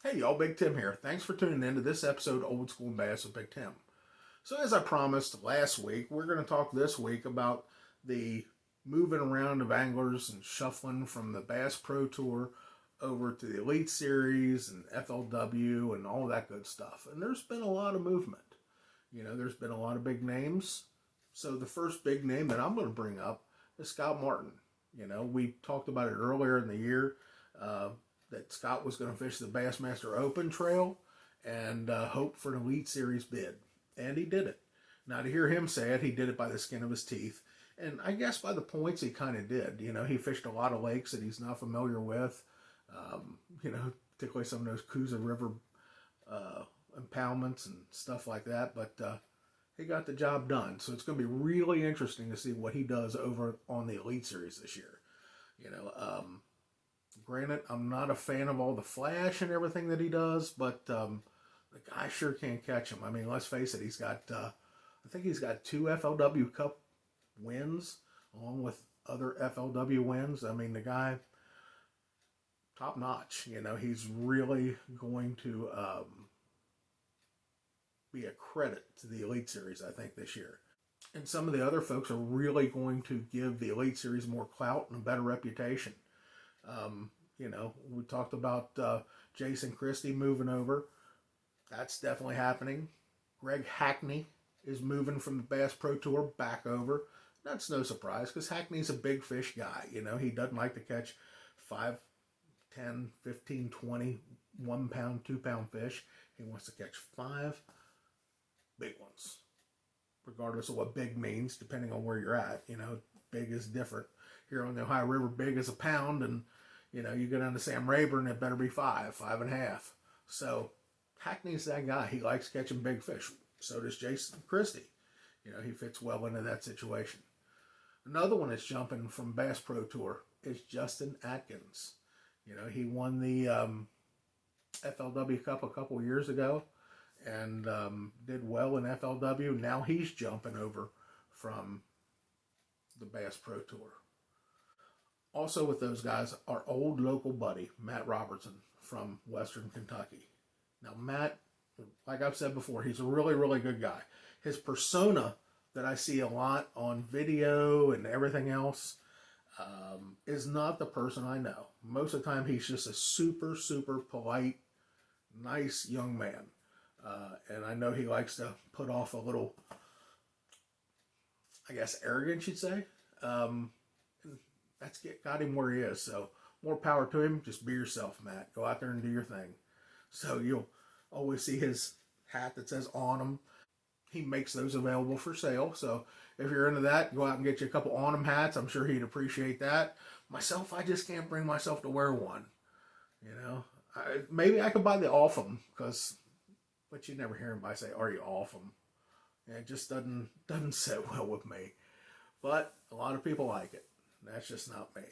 Hey y'all, Big Tim here. Thanks for tuning in to this episode of Old School Bass with Big Tim. So as I promised last week, we're going to talk this week about the moving around of anglers and shuffling from the Bass Pro Tour over to the Elite Series and FLW and all that good stuff. And there's been a lot of movement. There's been a lot of big names. So the first big name that I'm going to bring up is Scott Martin. We talked about it earlier in the year. That Scott was going to fish the Bassmaster Open trail and hope for an Elite Series bid. And he did it. Now, to hear him say it, he did it by the skin of his teeth. And I guess by the points, he kind of did. He fished a lot of lakes that he's not familiar with. Particularly some of those Coosa River impoundments and stuff like that. But he got the job done. So it's going to be really interesting to see what he does over on the Elite Series this year. Granted, I'm not a fan of all the flash and everything that he does, but the guy sure can't catch him. I mean, let's face it, he's got, I think he's got 2 FLW Cup wins, along with other FLW wins. I mean, the guy, top notch. He's really going to be a credit to the Elite Series, I think, this year. And some of the other folks are really going to give the Elite Series more clout and a better reputation. We talked about Jason Christie moving over. That's definitely happening. Greg Hackney is moving from the Bass Pro Tour back over. That's no surprise because Hackney's a big fish guy. He doesn't like to catch 5, 10, 15, 20, 1 pound, 2 pound fish. He wants to catch 5 big ones, regardless of what big means, depending on where you're at. Big is different. Here on the Ohio River, big is a pound, and you go down to Sam Rayburn, it better be 5, 5.5. So Hackney's that guy. He likes catching big fish. So does Jason Christie. He fits well into that situation. Another one that's jumping from Bass Pro Tour is Justin Atkins. He won the FLW Cup a couple years ago and did well in FLW. Now he's jumping over from the Bass Pro Tour. Also with those guys, our old local buddy, Matt Robertson from Western Kentucky. Now, Matt, like I've said before, he's a really, really good guy. His persona that I see a lot on video and everything else is not the person I know. Most of the time, he's just a super, super polite, nice young man. And I know he likes to put off a little, I guess, arrogance, you'd say. That's got him where he is. So more power to him. Just be yourself, Matt. Go out there and do your thing. So you'll always see his hat that says on him. He makes those available for sale. So if you're into that, go out and get you a couple on him hats. I'm sure he'd appreciate that. Myself, I just can't bring myself to wear one. Maybe I could buy the off him but you never hear anybody say, "Are you off him?" It just doesn't sit well with me. But a lot of people like it. That's just not me.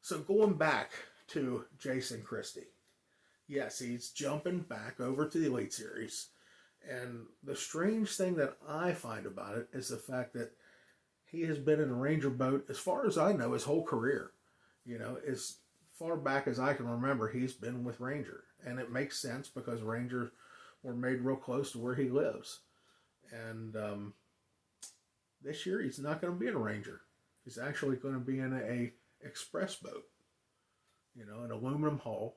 So going back to Jason Christie. Yes, he's jumping back over to the Elite Series. And the strange thing that I find about it is the fact that he has been in a Ranger boat, as far as I know, his whole career. As far back as I can remember, he's been with Ranger. And it makes sense because Ranger were made real close to where he lives. And this year, he's not going to be in a Ranger. He's actually going to be in a express boat, an aluminum hull,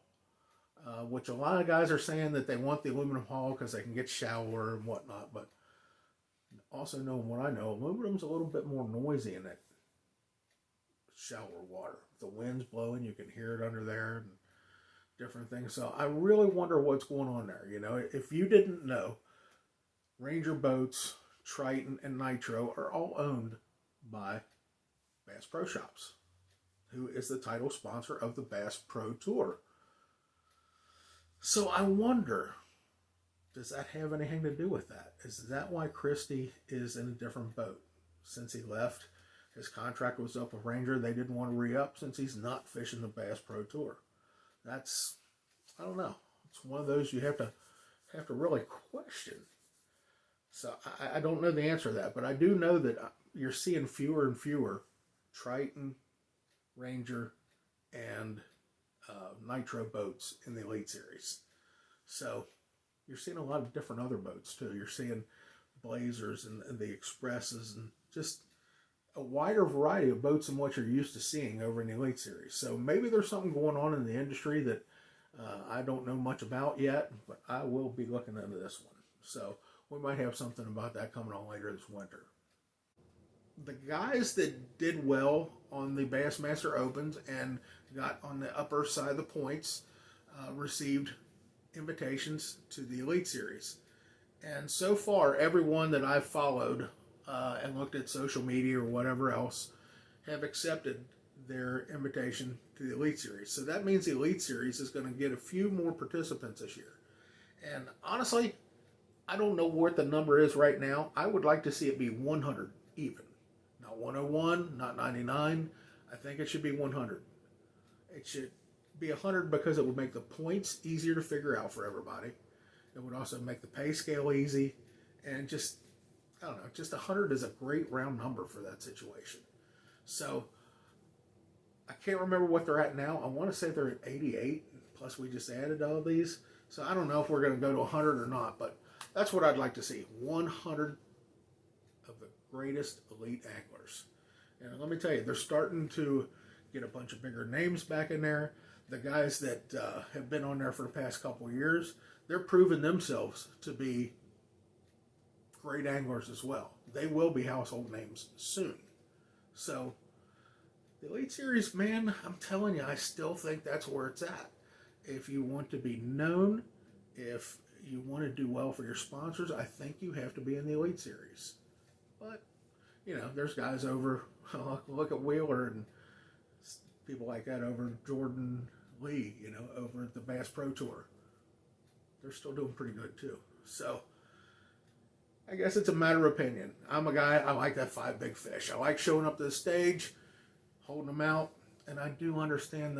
which a lot of guys are saying that they want the aluminum hull because they can get shower and whatnot. But also knowing what I know, aluminum's a little bit more noisy in that shower water. If the wind's blowing, you can hear it under there and different things. So I really wonder what's going on there. If you didn't know, Ranger boats, Triton, and Nitro are all owned by Bass Pro Shops, who is the title sponsor of the Bass Pro Tour. So I wonder, does that have anything to do with that? Is that why Christie is in a different boat? Since he left, his contract was up with Ranger. They didn't want to re-up since he's not fishing the Bass Pro Tour. I don't know. It's one of those you have to really question. So I don't know the answer to that, but I do know that you're seeing fewer and fewer Triton, Ranger, and nitro boats in the Elite Series. So you're seeing a lot of different other boats too. You're seeing Blazers and the Expresses and just a wider variety of boats than what you're used to seeing over in the Elite Series. So maybe there's something going on in the industry that I don't know much about yet, but I will be looking into this one. So we might have something about that coming on later this winter. The guys that did well on the Bassmaster Opens and got on the upper side of the points received invitations to the Elite Series. And so far, everyone that I've followed and looked at social media or whatever else have accepted their invitation to the Elite Series. So that means the Elite Series is going to get a few more participants this year. And honestly, I don't know what the number is right now. I would like to see it be 100 even. Not 101, not 99. I think it should be 100. It should be 100 because it would make the points easier to figure out for everybody. It would also make the pay scale easy. And just, I don't know, just 100 is a great round number for that situation. So, I can't remember what they're at now. I want to say they're at 88, plus we just added all these. So, I don't know if we're going to go to 100 or not, but that's what I'd like to see. 100 of the greatest elite anglers. And let me tell you, they're starting to get a bunch of bigger names back in there. The guys that have been on there for the past couple of years, they're proving themselves to be great anglers as well. They will be household names soon. So, the Elite Series, man, I'm telling you, I still think that's where it's at. If you want to be known, if you want to do well for your sponsors, I think you have to be in the Elite Series. But, you know, there's guys over, look at Wheeler and people like that over Jordan Lee, you know, over at the Bass Pro Tour. They're still doing pretty good too. So, I guess it's a matter of opinion. I'm a guy, I like that 5 big fish. I like showing up to the stage, holding them out, and I do understand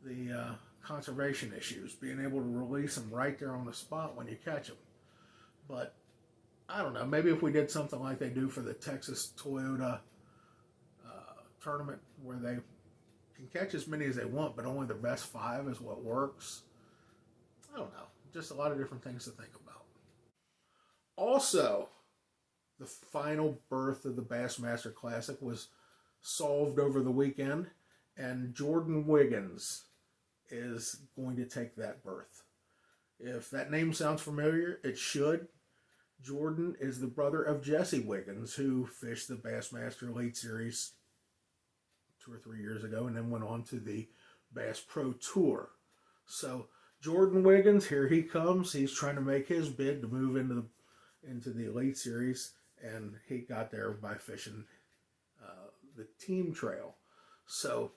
the conservation issues, being able to release them right there on the spot when you catch them. But, I don't know, maybe if we did something like they do for the Texas Toyota tournament, where they can catch as many as they want, but only the best 5 is what works. I don't know. Just a lot of different things to think about. Also, the final berth of the Bassmaster Classic was solved over the weekend, and Jordan Wiggins is going to take that berth. If that name sounds familiar, it should. Jordan is the brother of Jesse Wiggins, who fished the Bassmaster Elite Series 2 or 3 years ago and then went on to the Bass Pro Tour. So Jordan Wiggins, here he comes. He's trying to make his bid to move into the Elite Series, and he got there by fishing the team trail. So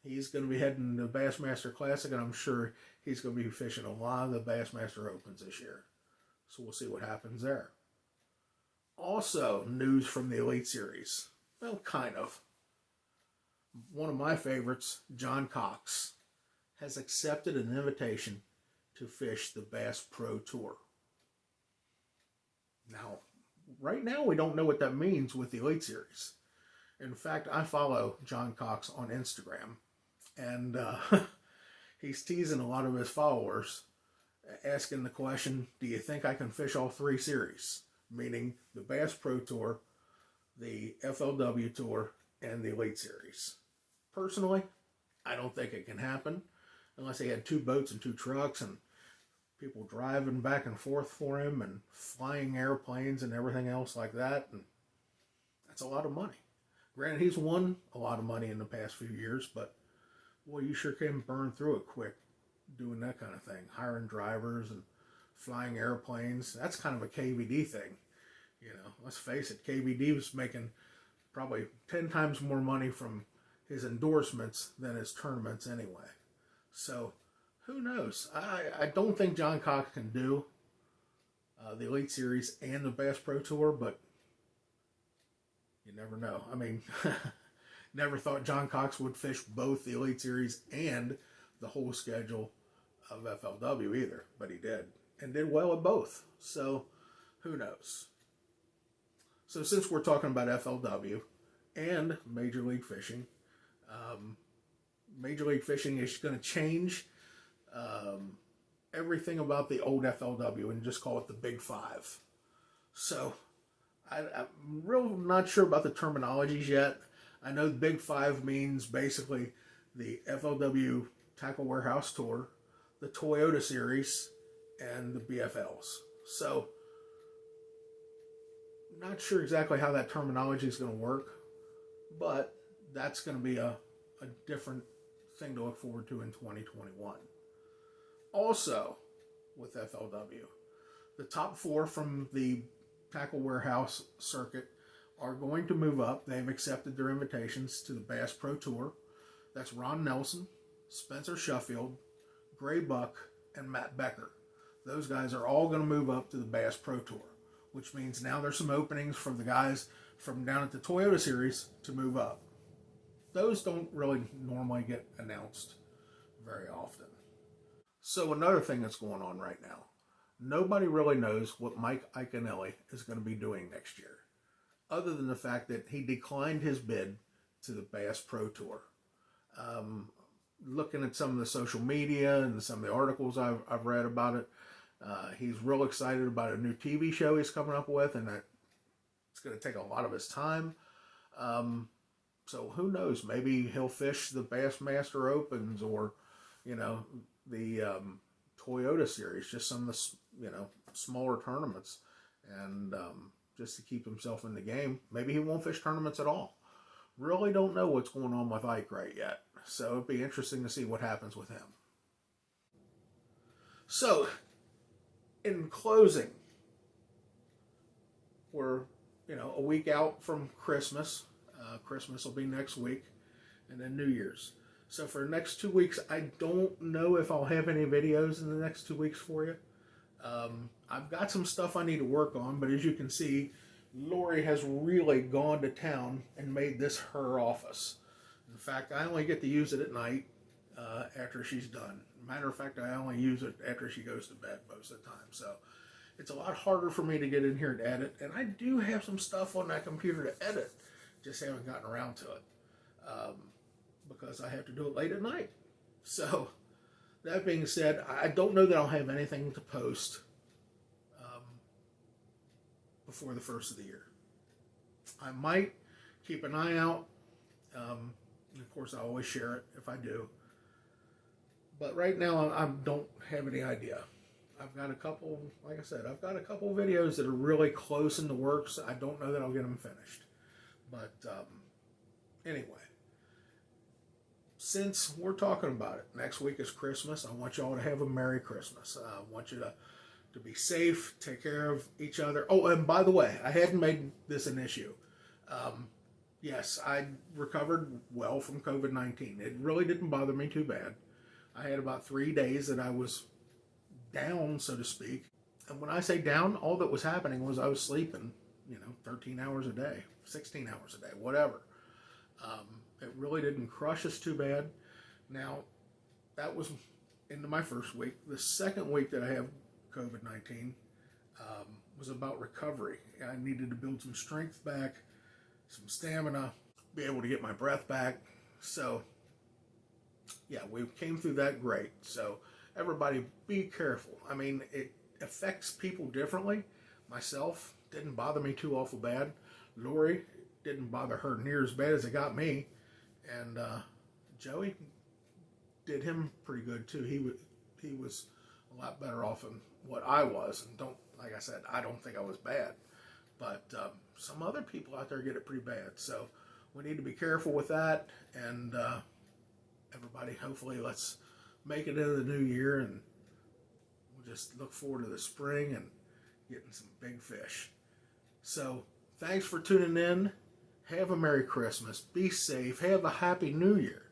he's going to be heading to the Bassmaster Classic, and I'm sure he's going to be fishing a lot of the Bassmaster Opens this year. So we'll see what happens there. Also, news from the Elite Series. Well, kind of. One of my favorites, John Cox, has accepted an invitation to fish the Bass Pro Tour. Now, right now we don't know what that means with the Elite Series. In fact, I follow John Cox on Instagram, and he's teasing a lot of his followers, asking the question, do you think I can fish all 3 series? Meaning the Bass Pro Tour, the FLW Tour, and the Elite Series. Personally, I don't think it can happen unless he had 2 boats and 2 trucks and people driving back and forth for him and flying airplanes and everything else like that. And that's a lot of money. Granted, he's won a lot of money in the past few years, but boy, you sure can burn through it quick doing that kind of thing. Hiring drivers and flying airplanes. That's kind of a KVD thing. You know, let's face it, KVD was making probably 10 times more money from his endorsements than his tournaments anyway. So, who knows? I don't think John Cox can do the Elite Series and the Bass Pro Tour, but you never know. I mean, never thought John Cox would fish both the Elite Series and the whole schedule of FLW either, but he did, and did well at both. So, who knows? So, since we're talking about FLW and Major League Fishing, Major League Fishing is going to change everything about the old FLW and just call it the Big 5. So I'm real not sure about the terminologies yet. I know the Big 5 means basically the FLW Tackle Warehouse Tour, the Toyota Series, and the BFLs. So not sure exactly how that terminology is going to work, but that's going to be a different thing to look forward to in 2021. Also, with FLW, the top 4 from the Tackle Warehouse circuit are going to move up. They've accepted their invitations to the Bass Pro Tour. That's Ron Nelson, Spencer Sheffield, Gray Buck, and Matt Becker. Those guys are all going to move up to the Bass Pro Tour, which means now there's some openings for the guys from down at the Toyota Series to move up. Those don't really normally get announced very often. So another thing that's going on right now, nobody really knows what Mike Iaconelli is going to be doing next year, other than the fact that he declined his bid to the Bass Pro Tour. Looking at some of the social media and some of the articles I've read about it, he's real excited about a new TV show he's coming up with, and that it's going to take a lot of his time. So who knows? Maybe he'll fish the Bassmaster Opens or, the Toyota Series, just some of the, smaller tournaments, and just to keep himself in the game. Maybe he won't fish tournaments at all. Really don't know what's going on with Ike right yet. So it'd be interesting to see what happens with him. So, in closing, we're, a week out from Christmas. Christmas will be next week, and then New Year's. So for the next 2 weeks, I don't know if I'll have any videos in the next 2 weeks for you. I've got some stuff I need to work on, but as you can see, Lori has really gone to town and made this her office. In fact, I only get to use it at night after she's done. Matter of fact, I only use it after she goes to bed most of the time. So it's a lot harder for me to get in here and edit. And I do have some stuff on that computer to edit. Just haven't gotten around to it because I have to do it late at night. So that being said, I don't know that I'll have anything to post before the first of the year. I might keep an eye out. And of course, I always share it if I do. But right now, I don't have any idea. I've got a couple, like I said, I've got a couple videos that are really close in the works. I don't know that I'll get them finished. But anyway, since we're talking about it, next week is Christmas. I want y'all to have a Merry Christmas. I want you to be safe, take care of each other. Oh, and by the way, I hadn't made this an issue. Yes, I recovered well from COVID-19. It really didn't bother me too bad. I had about 3 days that I was down, so to speak. And when I say down, all that was happening was I was sleeping, 13 hours a day, 16 hours a day, whatever. It really didn't crush us too bad. Now, that was into my first week. The second week that I have COVID-19 was about recovery. I needed to build some strength back, some stamina, be able to get my breath back. So, yeah, we came through that great. So, everybody be careful. I mean, it affects people differently. Myself, didn't bother me too awful bad. Lori, didn't bother her near as bad as it got me. And Joey did him pretty good too. He was a lot better off than what I was. And like I said, I don't think I was bad. But some other people out there get it pretty bad. So we need to be careful with that. And everybody, hopefully, let's make it into the new year. And we'll just look forward to the spring and getting some big fish. So thanks for tuning in. Have a Merry Christmas. Be safe. Have a Happy New Year.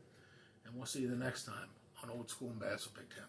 And we'll see you the next time on Old School and Bass with Big 10.